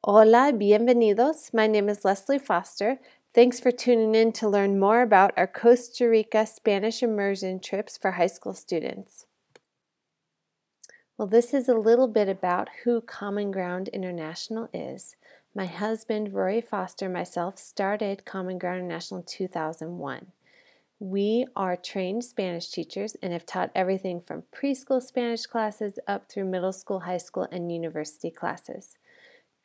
Hola, bienvenidos. My name is Leslie Foster. Thanks for tuning in to learn more about our Costa Rica Spanish immersion trips for high school students. Well, this is a little bit about who Common Ground International is. My husband, Rory Foster, and myself started Common Ground International in 2001. We are trained Spanish teachers and have taught everything from preschool Spanish classes up through middle school, high school, and university classes.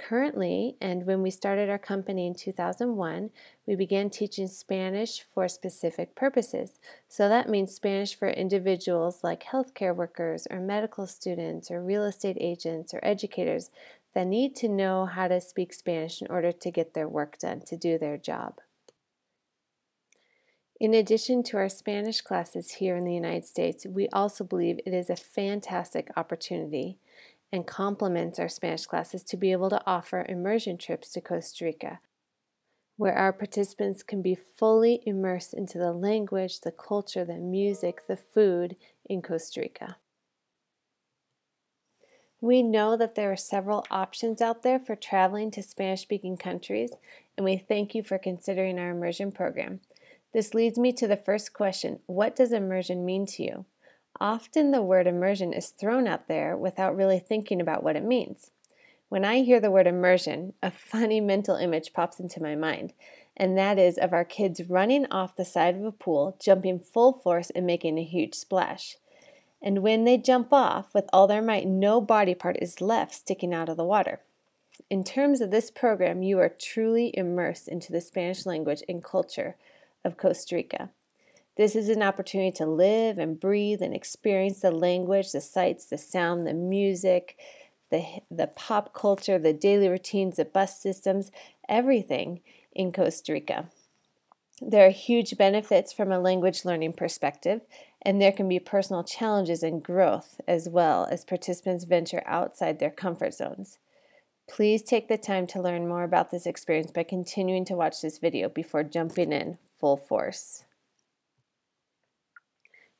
Currently, and when we started our company in 2001, we began teaching Spanish for specific purposes. So that means Spanish for individuals like healthcare workers or medical students or real estate agents or educators that need to know how to speak Spanish in order to get their work done, to do their job. In addition to our Spanish classes here in the United States, we also believe it is a fantastic opportunity and complements our Spanish classes to be able to offer immersion trips to Costa Rica, where our participants can be fully immersed into the language, the culture, the music, the food in Costa Rica. We know that there are several options out there for traveling to Spanish-speaking countries, and we thank you for considering our immersion program. This leads me to the first question: what does immersion mean to you? Often the word immersion is thrown out there without really thinking about what it means. When I hear the word immersion, a funny mental image pops into my mind, and that is of our kids running off the side of a pool, jumping full force and making a huge splash. And when they jump off with all their might, no body part is left sticking out of the water. In terms of this program, you are truly immersed into the Spanish language and culture of Costa Rica. This is an opportunity to live and breathe and experience the language, the sights, the sound, the music, the pop culture, the daily routines, the bus systems, everything in Costa Rica. There are huge benefits from a language learning perspective, and there can be personal challenges and growth as well as participants venture outside their comfort zones. Please take the time to learn more about this experience by continuing to watch this video before jumping in full force.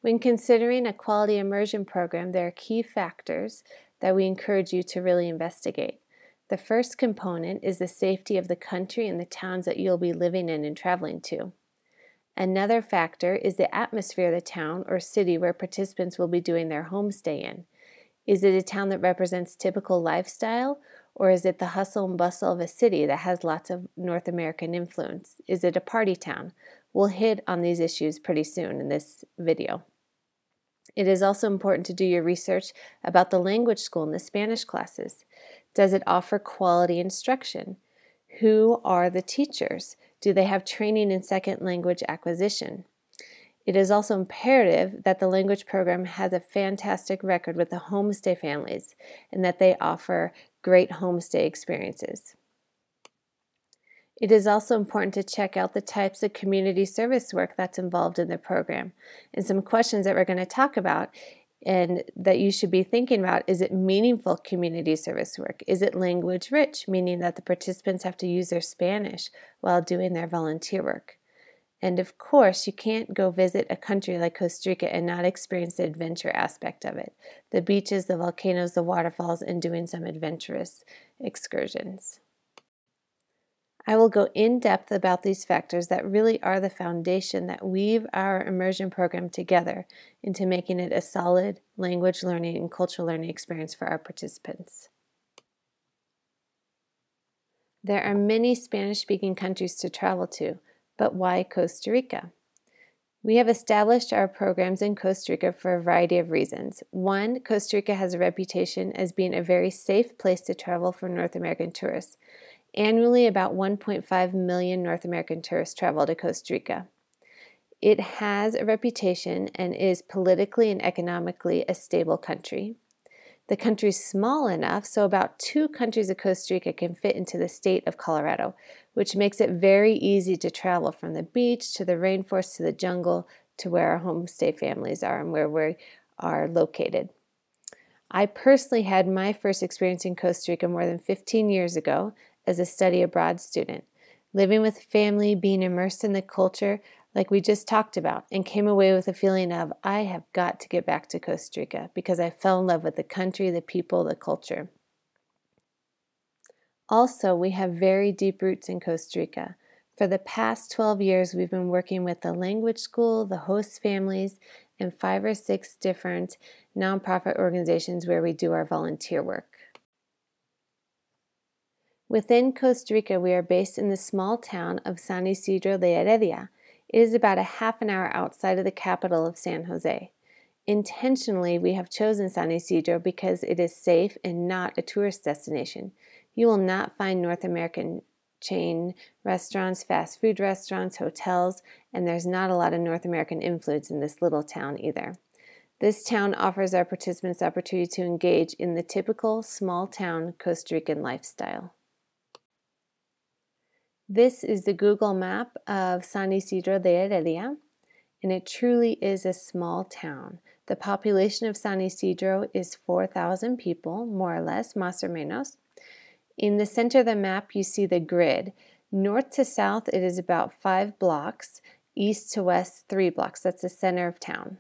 When considering a quality immersion program, there are key factors that we encourage you to really investigate. The first component is the safety of the country and the towns that you'll be living in and traveling to. Another factor is the atmosphere of the town or city where participants will be doing their homestay in. Is it a town that represents typical lifestyle, or is it the hustle and bustle of a city that has lots of North American influence? Is it a party town? We'll hit on these issues pretty soon in this video. It is also important to do your research about the language school and the Spanish classes. Does it offer quality instruction? Who are the teachers? Do they have training in second language acquisition? It is also imperative that the language program has a fantastic record with the homestay families and that they offer great homestay experiences. It is also important to check out the types of community service work that's involved in the program. And some questions that we're going to talk about and that you should be thinking about: is it meaningful community service work? Is it language rich, meaning that the participants have to use their Spanish while doing their volunteer work? And of course, you can't go visit a country like Costa Rica and not experience the adventure aspect of it. The beaches, the volcanoes, the waterfalls, and doing some adventurous excursions. I will go in depth about these factors that really are the foundation that weave our immersion program together into making it a solid language learning and cultural learning experience for our participants. There are many Spanish-speaking countries to travel to, but why Costa Rica? We have established our programs in Costa Rica for a variety of reasons. One, Costa Rica has a reputation as being a very safe place to travel for North American tourists. Annually, about 1.5 million North American tourists travel to Costa Rica. It has a reputation and is politically and economically a stable country. The country is small enough, so about 2 countries of Costa Rica can fit into the state of Colorado, which makes it very easy to travel from the beach to the rainforest to the jungle to where our homestay families are and where we are located. I personally had my first experience in Costa Rica more than 15 years ago as a study abroad student, living with family, being immersed in the culture like we just talked about, and came away with a feeling of, I have got to get back to Costa Rica because I fell in love with the country, the people, the culture. Also, we have very deep roots in Costa Rica. For the past 12 years, we've been working with the language school, the host families, and 5 or 6 different nonprofit organizations where we do our volunteer work. Within Costa Rica, we are based in the small town of San Isidro de Heredia. It is about a half an hour outside of the capital of San Jose. Intentionally, we have chosen San Isidro because it is safe and not a tourist destination. You will not find North American chain restaurants, fast food restaurants, hotels, and there's not a lot of North American influence in this little town either. This town offers our participants the opportunity to engage in the typical small town Costa Rican lifestyle. This is the Google map of San Isidro de Heredia, and it truly is a small town. The population of San Isidro is 4,000 people, more or less, más o menos. In the center of the map, you see the grid. North to south, it is about 5 blocks. East to west, 3 blocks. That's the center of town.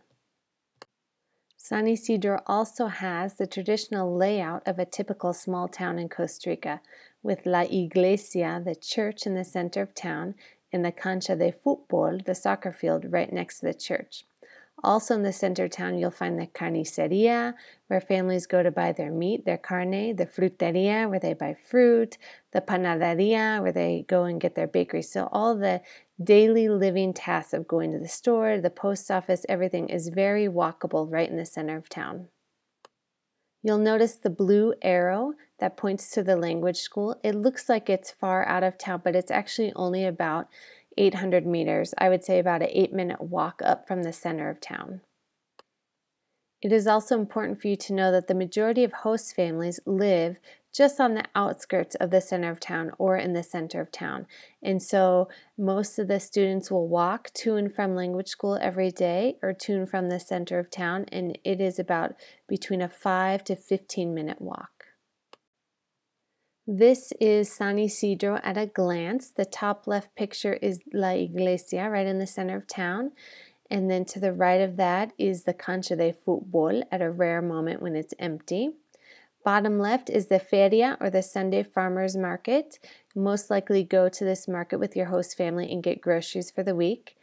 San Isidro also has the traditional layout of a typical small town in Costa Rica, with La Iglesia, the church, in the center of town, and the cancha de fútbol, the soccer field, right next to the church. Also in the center of town, you'll find the carniceria, where families go to buy their meat, their carne, the fruteria, where they buy fruit, the panaderia, where they go and get their bakery. So all the daily living tasks of going to the store, the post office, everything is very walkable right in the center of town. You'll notice the blue arrow that points to the language school. It looks like it's far out of town, but it's actually only about 800 meters. I would say about an 8-minute walk up from the center of town. It is also important for you to know that the majority of host families live just on the outskirts of the center of town or in the center of town. And so most of the students will walk to and from language school every day or to and from the center of town, and it is about between a 5 to 15-minute walk. This is San Isidro at a glance. The top left picture is La Iglesia right in the center of town. And then to the right of that is the cancha de fútbol at a rare moment when it's empty. Bottom left is the feria, or the Sunday farmers market. Most likely go to this market with your host family and get groceries for the week.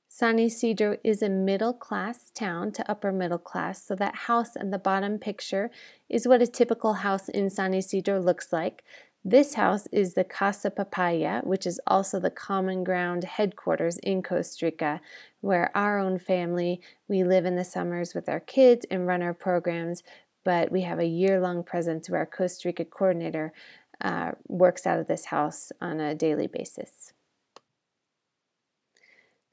San Isidro is a middle-class town to upper middle class, so that house in the bottom picture is what a typical house in San Isidro looks like. This house is the Casa Papaya, which is also the Common Ground headquarters in Costa Rica, where our own family, we live in the summers with our kids and run our programs, but we have a year-long presence where our Costa Rica coordinator works out of this house on a daily basis.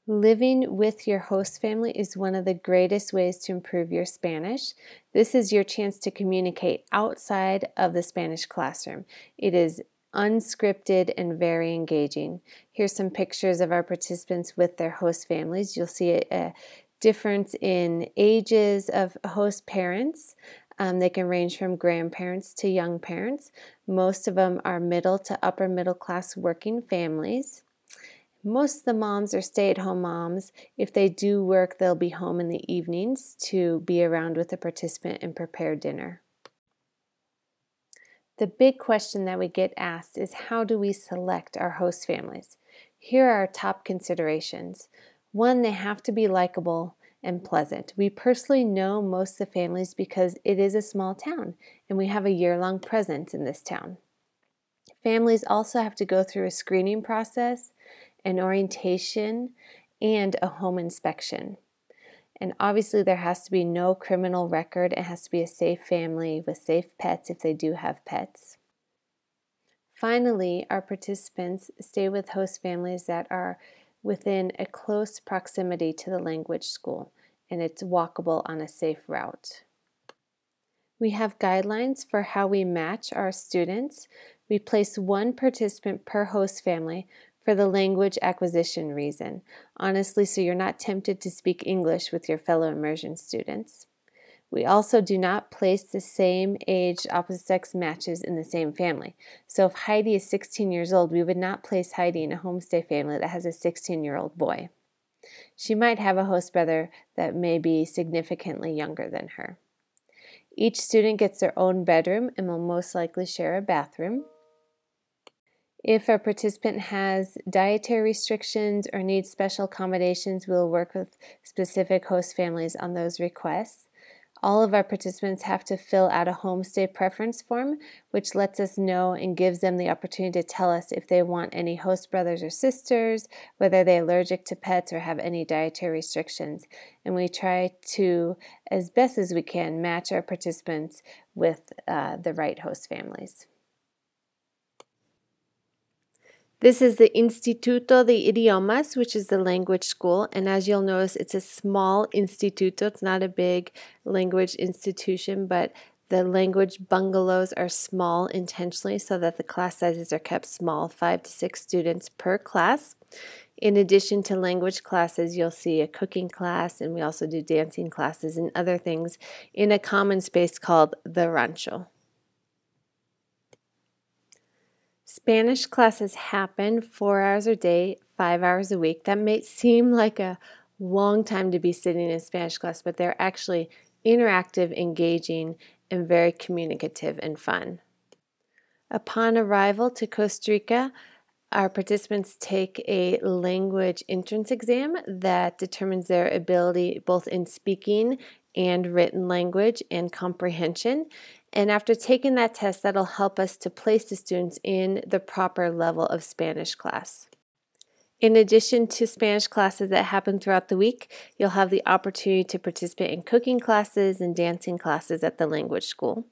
Living with your host family is one of the greatest ways to improve your Spanish. This is your chance to communicate outside of the Spanish classroom. It is unscripted and very engaging. Here's some pictures of our participants with their host families. You'll see a difference in ages of host parents. They can range from grandparents to young parents. Most of them are middle to upper middle class working families. Most of the moms are stay-at-home moms. If they do work, they'll be home in the evenings to be around with the participant and prepare dinner. The big question that we get asked is, how do we select our host families? Here are our top considerations. 1, they have to be likable and pleasant. We personally know most of the families because it is a small town and we have a year-long presence in this town. Families also have to go through a screening process, an orientation, and a home inspection. And obviously there has to be no criminal record. It has to be a safe family with safe pets if they do have pets. Finally, our participants stay with host families that are within a close proximity to the language school, and it's walkable on a safe route. We have guidelines for how we match our students. We place 1 participant per host family for the language acquisition reason. Honestly, so you're not tempted to speak English with your fellow immersion students. We also do not place the same age opposite sex matches in the same family. So if Heidi is 16 years old, we would not place Heidi in a homestay family that has a 16-year-old boy. She might have a host brother that may be significantly younger than her. Each student gets their own bedroom and will most likely share a bathroom. If a participant has dietary restrictions or needs special accommodations, we'll work with specific host families on those requests. All of our participants have to fill out a homestay preference form, which lets us know and gives them the opportunity to tell us if they want any host brothers or sisters, whether they're allergic to pets or have any dietary restrictions. And we try to, as best as we can, match our participants with the right host families. This is the Instituto de Idiomas, which is the language school, and as you'll notice, it's a small instituto. It's not a big language institution, but the language bungalows are small intentionally so that the class sizes are kept small, 5 to 6 students per class. In addition to language classes, you'll see a cooking class, and we also do dancing classes and other things in a common space called the rancho. Spanish classes happen 4 hours a day, 5 hours a week. That may seem like a long time to be sitting in Spanish class, but they're actually interactive, engaging, and very communicative and fun. Upon arrival to Costa Rica, our participants take a language entrance exam that determines their ability both in speaking and written language and comprehension. And after taking that test, that'll help us to place the students in the proper level of Spanish class. In addition to Spanish classes that happen throughout the week, you'll have the opportunity to participate in cooking classes and dancing classes at the language school.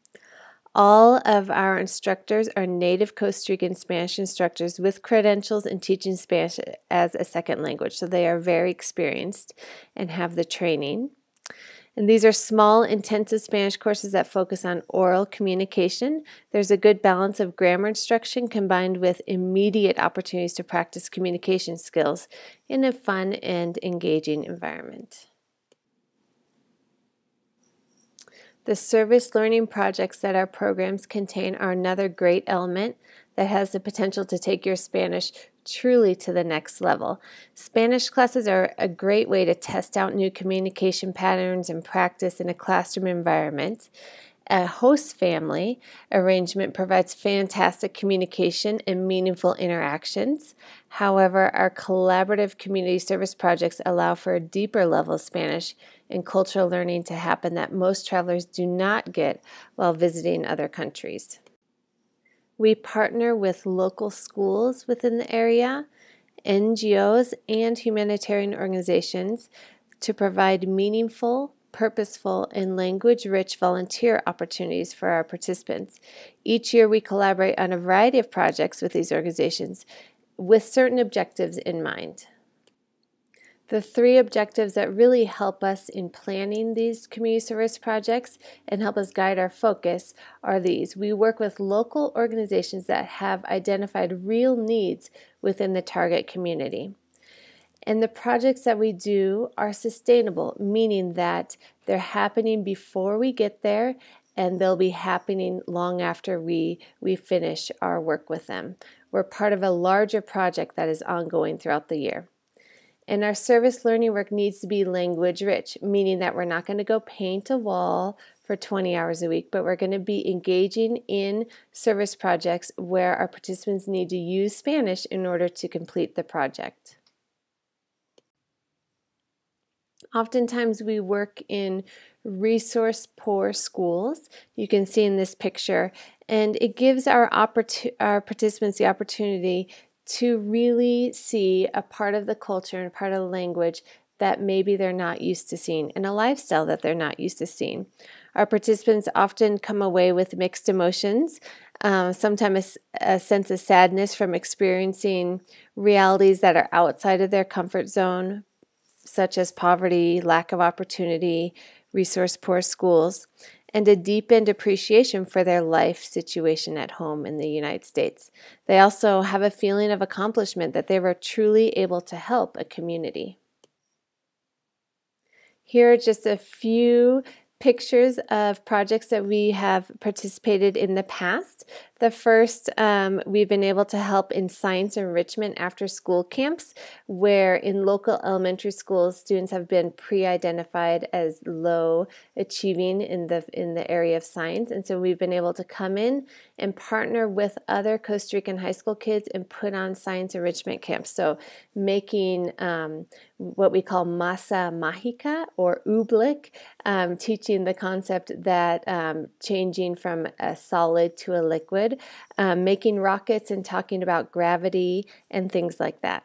All of our instructors are native Costa Rican Spanish instructors with credentials in teaching Spanish as a second language, so they are very experienced and have the training. And these are small, intensive Spanish courses that focus on oral communication. There's a good balance of grammar instruction combined with immediate opportunities to practice communication skills in a fun and engaging environment. The service learning projects that our programs contain are another great element that has the potential to take your Spanish truly to the next level. Spanish classes are a great way to test out new communication patterns and practice in a classroom environment. A host family arrangement provides fantastic communication and meaningful interactions. However, our collaborative community service projects allow for a deeper level of Spanish and cultural learning to happen that most travelers do not get while visiting other countries. We partner with local schools within the area, NGOs, and humanitarian organizations to provide meaningful, purposeful, and language-rich volunteer opportunities for our participants. Each year we collaborate on a variety of projects with these organizations with certain objectives in mind. The 3 objectives that really help us in planning these community service projects and help us guide our focus are these. We work with local organizations that have identified real needs within the target community. And the projects that we do are sustainable, meaning that they're happening before we get there and they'll be happening long after we finish our work with them. We're part of a larger project that is ongoing throughout the year. And our service learning work needs to be language rich, meaning that we're not going to go paint a wall for 20 hours a week, but we're going to be engaging in service projects where our participants need to use Spanish in order to complete the project. Oftentimes we work in resource-poor schools. You can see in this picture, and it gives our participants the opportunity to really see a part of the culture and a part of the language that maybe they're not used to seeing, and a lifestyle that they're not used to seeing. Our participants often come away with mixed emotions, sometimes a sense of sadness from experiencing realities that are outside of their comfort zone, such as poverty, lack of opportunity, resource-poor schools, and a deepened appreciation for their life situation at home in the United States. They also have a feeling of accomplishment that they were truly able to help a community. Here are just a few pictures of projects that we have participated in the past. The first, we've been able to help in science enrichment after school camps, where in local elementary schools, students have been pre-identified as low achieving in the area of science. And so we've been able to come in and partner with other Costa Rican high school kids and put on science enrichment camps. So making what we call masa mágica or oobleck, teaching the concept that changing from a solid to a liquid, making rockets and talking about gravity and things like that.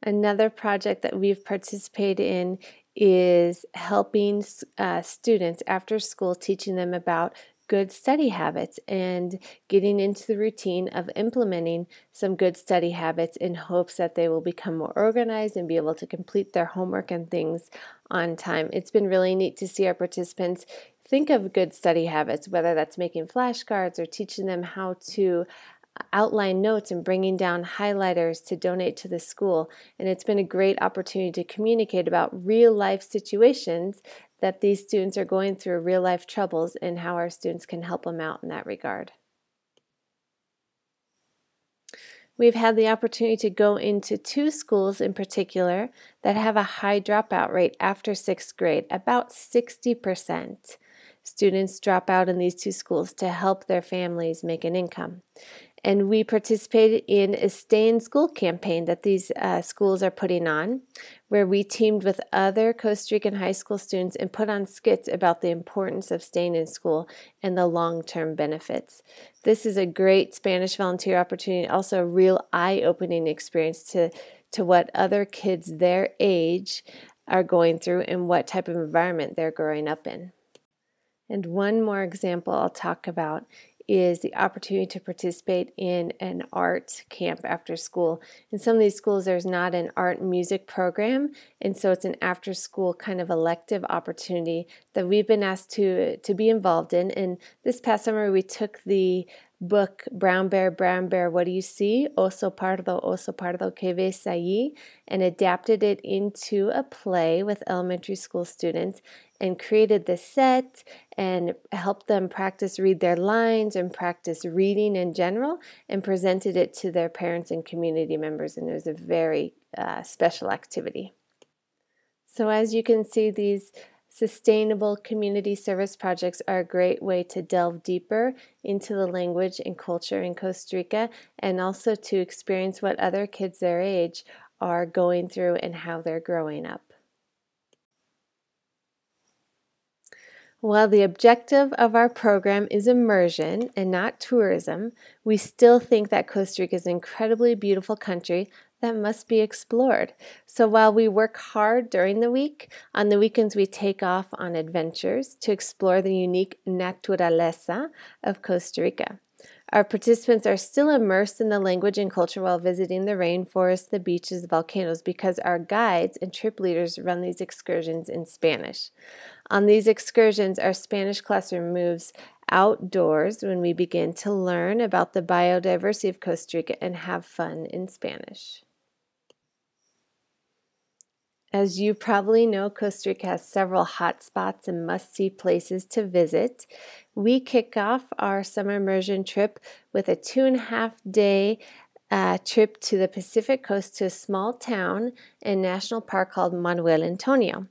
Another project that we've participated in is helping students after school, teaching them about good study habits and getting into the routine of implementing some good study habits in hopes that they will become more organized and be able to complete their homework and things on time. It's been really neat to see our participants think of good study habits, whether that's making flashcards or teaching them how to outline notes and bringing down highlighters to donate to the school. And it's been a great opportunity to communicate about real life situations that these students are going through, real life troubles, and how our students can help them out in that regard. We've had the opportunity to go into 2 schools in particular that have a high dropout rate after 6th grade, about 60%. Students drop out in these 2 schools to help their families make an income. And we participated in a Stay in School campaign that these schools are putting on, where we teamed with other Costa Rican high school students and put on skits about the importance of staying in school and the long-term benefits. This is a great Spanish volunteer opportunity, also a real eye-opening experience to what other kids their age are going through and what type of environment they're growing up in. And one more example I'll talk about is the opportunity to participate in an art camp after school. In some of these schools, there's not an art and music program, and so it's an after-school kind of elective opportunity that we've been asked to be involved in. And this past summer, we took the book Brown Bear, What Do You See? Oso Pardo, ¿Qué ves allí? And adapted it into a play with elementary school students and created the set and helped them practice read their lines and practice reading in general and presented it to their parents and community members, and it was a very special activity. So as you can see, these sustainable community service projects are a great way to delve deeper into the language and culture in Costa Rica and also to experience what other kids their age are going through and how they're growing up. While the objective of our program is immersion and not tourism, we still think that Costa Rica is an incredibly beautiful country that must be explored. So while we work hard during the week, on the weekends we take off on adventures to explore the unique naturaleza of Costa Rica. Our participants are still immersed in the language and culture while visiting the rainforest, the beaches, the volcanoes, because our guides and trip leaders run these excursions in Spanish. On these excursions, our Spanish classroom moves outdoors when we begin to learn about the biodiversity of Costa Rica and have fun in Spanish. As you probably know, Costa Rica has several hot spots and must-see places to visit. We kick off our summer immersion trip with a 2.5-day trip to the Pacific coast to a small town and national park called Manuel Antonio.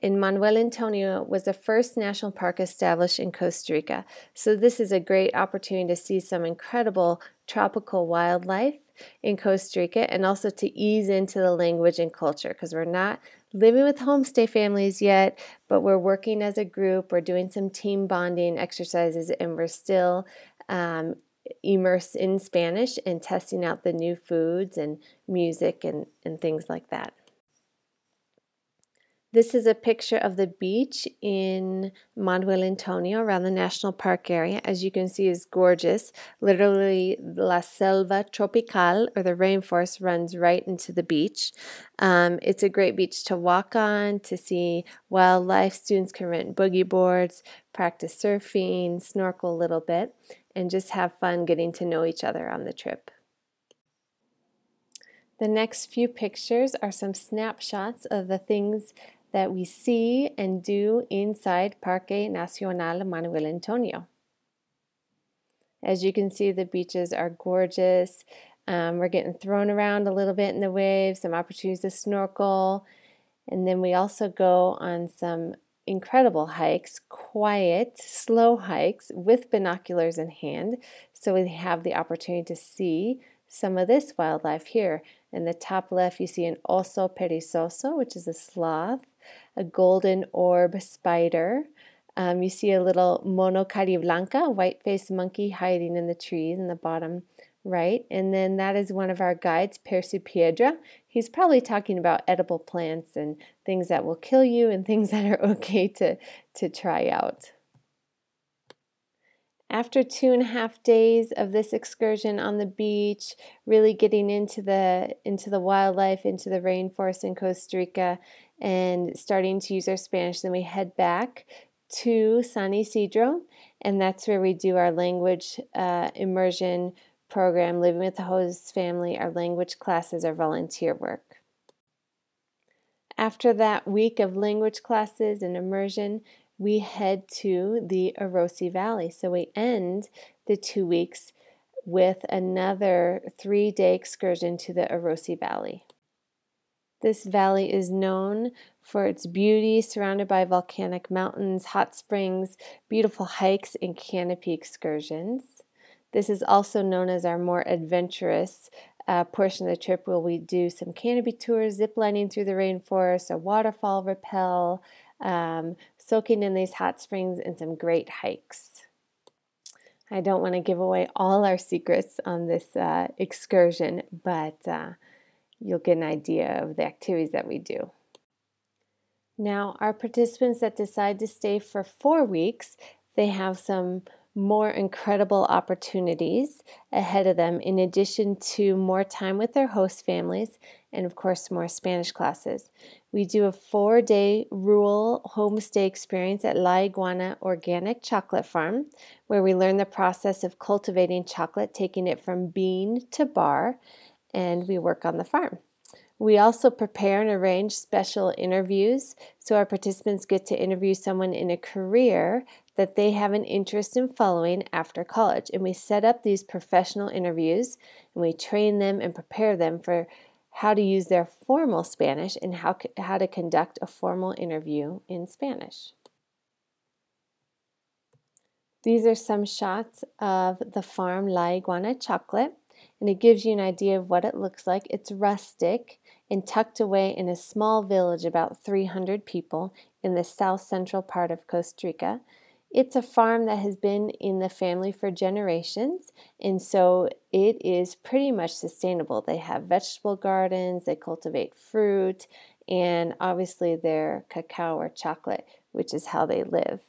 And Manuel Antonio was the first national park established in Costa Rica. So this is a great opportunity to see some incredible tropical wildlife in Costa Rica and also to ease into the language and culture, because we're not living with homestay families yet, but we're working as a group, we're doing some team bonding exercises, and we're still immersed in Spanish and testing out the new foods and music and things like that. This is a picture of the beach in Manuel Antonio around the national park area. As you can see, is gorgeous. Literally, la selva tropical, or the rainforest, runs right into the beach. It's a great beach to walk on, to see wildlife. Students can rent boogie boards, practice surfing, snorkel a little bit, and just have fun getting to know each other on the trip. The next few pictures are some snapshots of the things that we see and do inside Parque Nacional Manuel Antonio. As you can see, the beaches are gorgeous. We're getting thrown around a little bit in the waves, some opportunities to snorkel, and then we also go on some incredible hikes, quiet, slow hikes with binoculars in hand, so we have the opportunity to see some of this wildlife here. In the top left, you see an oso perezoso, which is a sloth, a golden orb spider. You see a little mono cariblanca, white-faced monkey hiding in the trees in the bottom right. And then that is one of our guides, Persupiedra. He's probably talking about edible plants and things that will kill you and things that are okay to try out. After 2.5 days of this excursion on the beach, really getting into the wildlife, into the rainforest in Costa Rica, and starting to use our Spanish, then we head back to San Isidro, and that's where we do our language immersion program, living with the host family, our language classes, our volunteer work. After that week of language classes and immersion, we head to the Arosi Valley. So we end the 2 weeks with another 3-day excursion to the Arosi Valley. This valley is known for its beauty, surrounded by volcanic mountains, hot springs, beautiful hikes, and canopy excursions. This is also known as our more adventurous portion of the trip, where we do some canopy tours, zip lining through the rainforest, a waterfall rappel, soaking in these hot springs, and some great hikes. I don't want to give away all our secrets on this excursion, but you'll get an idea of the activities that we do. Now, our participants that decide to stay for 4 weeks, they have some more incredible opportunities ahead of them, in addition to more time with their host families and, of course, more Spanish classes. We do a 4-day rural homestay experience at La Iguana Organic Chocolate Farm, where we learn the process of cultivating chocolate, taking it from bean to bar, and we work on the farm. We also prepare and arrange special interviews, so our participants get to interview someone in a career that they have an interest in following after college. And we set up these professional interviews, and we train them and prepare them for how to use their formal Spanish and how to conduct a formal interview in Spanish. These are some shots of the farm La Iguana Chocolate, and it gives you an idea of what it looks like. It's rustic and tucked away in a small village, about 300 people, in the south central part of Costa Rica. It's a farm that has been in the family for generations, and so it is pretty much sustainable. They have vegetable gardens, they cultivate fruit, and obviously their cacao or chocolate, which is how they live.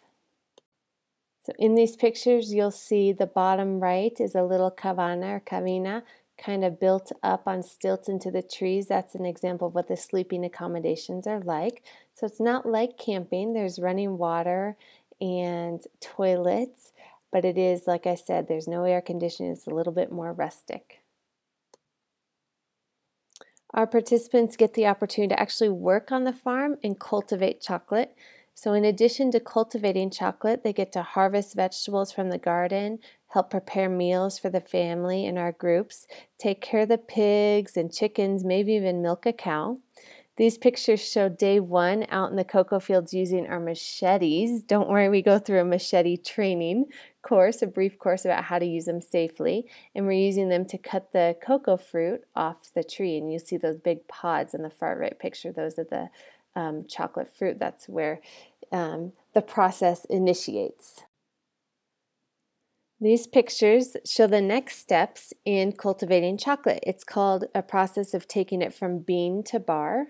So in these pictures, you'll see the bottom right is a little cabana or cabina, kind of built up on stilts into the trees. That's an example of what the sleeping accommodations are like. So it's not like camping. There's running water and toilets, but it is, like I said, there's no air conditioning. It's a little bit more rustic. Our participants get the opportunity to actually work on the farm and cultivate chocolate. So in addition to cultivating chocolate, they get to harvest vegetables from the garden, help prepare meals for the family in our groups, take care of the pigs and chickens, maybe even milk a cow. These pictures show day 1 out in the cocoa fields using our machetes. Don't worry, we go through a machete training course, a brief course about how to use them safely. And we're using them to cut the cocoa fruit off the tree. And you see those big pods in the far right picture. Those are the chocolate fruit. That's where the process initiates. These pictures show the next steps in cultivating chocolate. It's called a process of taking it from bean to bar.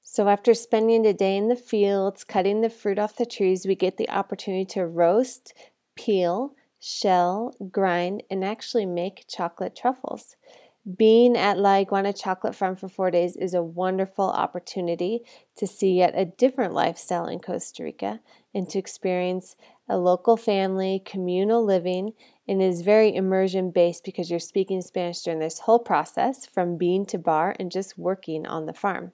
So after spending a day in the fields, cutting the fruit off the trees, we get the opportunity to roast, peel, shell, grind, and actually make chocolate truffles. Being at La Iguana Chocolate Farm for 4 days is a wonderful opportunity to see yet a different lifestyle in Costa Rica and to experience a local family, communal living, and it is very immersion based because you're speaking Spanish during this whole process from bean to bar and just working on the farm.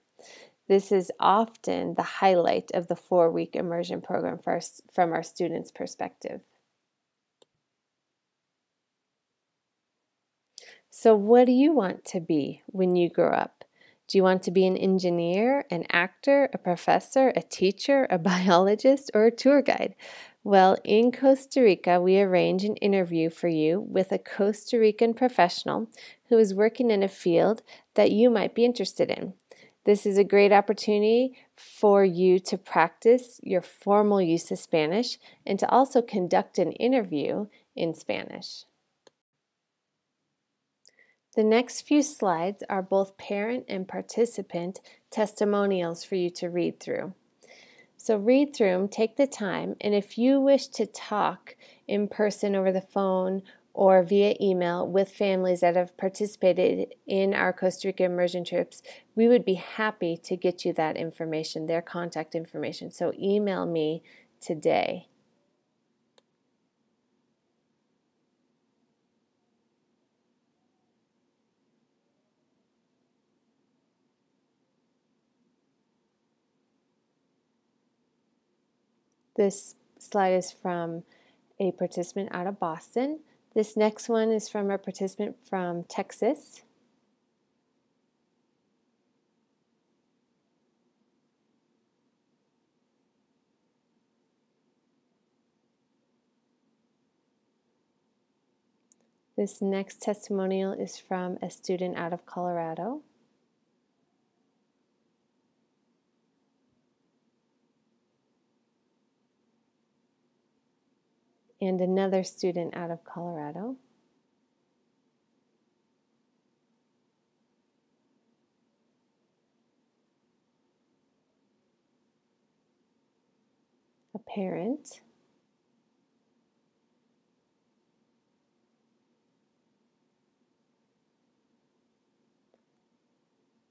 This is often the highlight of the 4-week immersion program from our students' perspective. So what do you want to be when you grow up? Do you want to be an engineer, an actor, a professor, a teacher, a biologist, or a tour guide? Well, in Costa Rica, we arrange an interview for you with a Costa Rican professional who is working in a field that you might be interested in. This is a great opportunity for you to practice your formal use of Spanish and to also conduct an interview in Spanish. The next few slides are both parent and participant testimonials for you to read through. So read through them, take the time, and if you wish to talk in person over the phone or via email with families that have participated in our Costa Rica immersion trips, we would be happy to get you that information, their contact information. So email me today. This slide is from a participant out of Boston. This next one is from a participant from Texas. This next testimonial is from a student out of Colorado. And another student out of Colorado. A parent.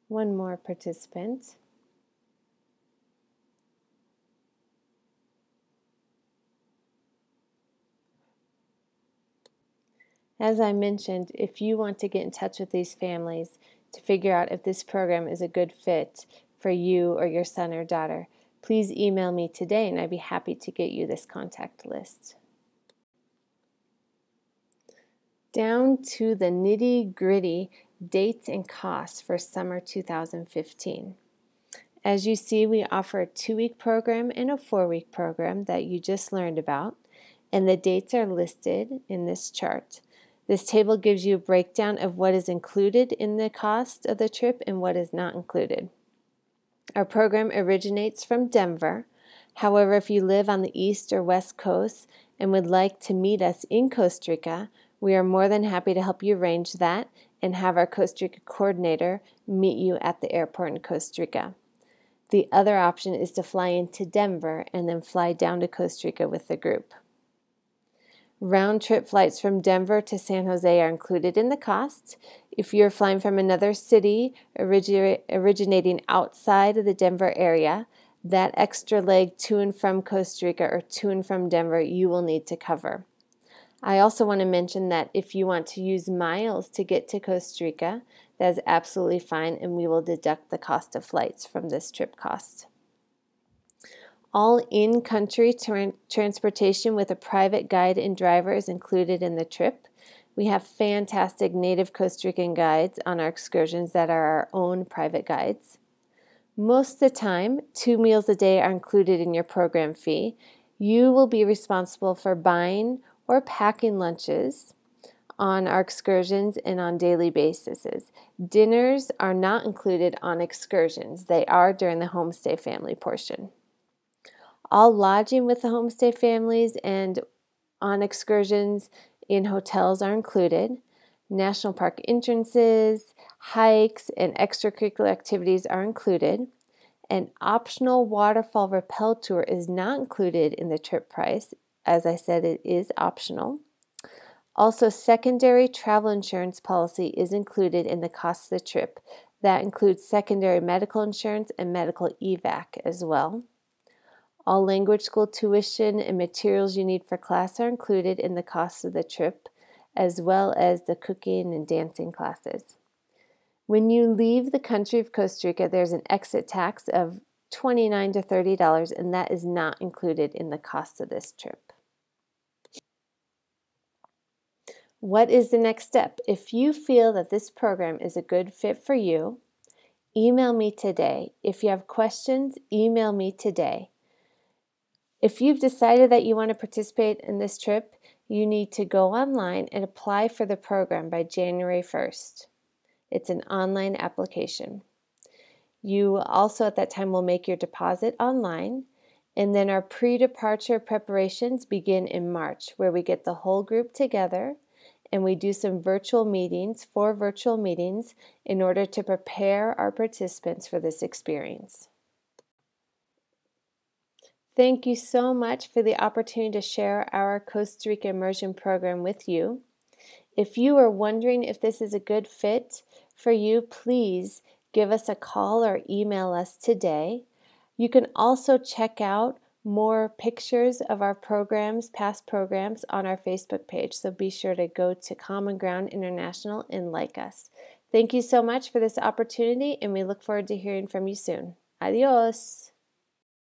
One more participant. As I mentioned, if you want to get in touch with these families to figure out if this program is a good fit for you or your son or daughter, please email me today and I'd be happy to get you this contact list. Down to the nitty-gritty dates and costs for summer 2015. As you see, we offer a 2-week program and a 4-week program that you just learned about, and the dates are listed in this chart. This table gives you a breakdown of what is included in the cost of the trip and what is not included. Our program originates from Denver. However, if you live on the East or West Coast and would like to meet us in Costa Rica, we are more than happy to help you arrange that and have our Costa Rica coordinator meet you at the airport in Costa Rica. The other option is to fly into Denver and then fly down to Costa Rica with the group. Round-trip flights from Denver to San Jose are included in the cost. If you're flying from another city originating outside of the Denver area, that extra leg to and from Costa Rica or to and from Denver you will need to cover. I also want to mention that if you want to use miles to get to Costa Rica, that is absolutely fine and we will deduct the cost of flights from this trip cost. All in-country transportation with a private guide and driver is included in the trip. We have fantastic native Costa Rican guides on our excursions that are our own private guides. Most of the time, 2 meals a day are included in your program fee. You will be responsible for buying or packing lunches on our excursions and on daily basis. Dinners are not included on excursions. They are during the homestay family portion. All lodging with the homestay families and on excursions in hotels are included. National park entrances, hikes, and extracurricular activities are included. An optional waterfall rappel tour is not included in the trip price. As I said, it is optional. Also, secondary travel insurance policy is included in the cost of the trip. That includes secondary medical insurance and medical evac as well. All language school tuition and materials you need for class are included in the cost of the trip, as well as the cooking and dancing classes. When you leave the country of Costa Rica, there's an exit tax of $29 to $30, and that is not included in the cost of this trip. What is the next step? If you feel that this program is a good fit for you, email me today. If you have questions, email me today. If you've decided that you want to participate in this trip, you need to go online and apply for the program by January 1st. It's an online application. You also at that time will make your deposit online, and then our pre-departure preparations begin in March, where we get the whole group together and we do some virtual meetings, 4 virtual meetings, in order to prepare our participants for this experience. Thank you so much for the opportunity to share our Costa Rica Immersion program with you. If you are wondering if this is a good fit for you, please give us a call or email us today. You can also check out more pictures of our programs, past programs, on our Facebook page. So be sure to go to Common Ground International and like us. Thank you so much for this opportunity, and we look forward to hearing from you soon. Adios.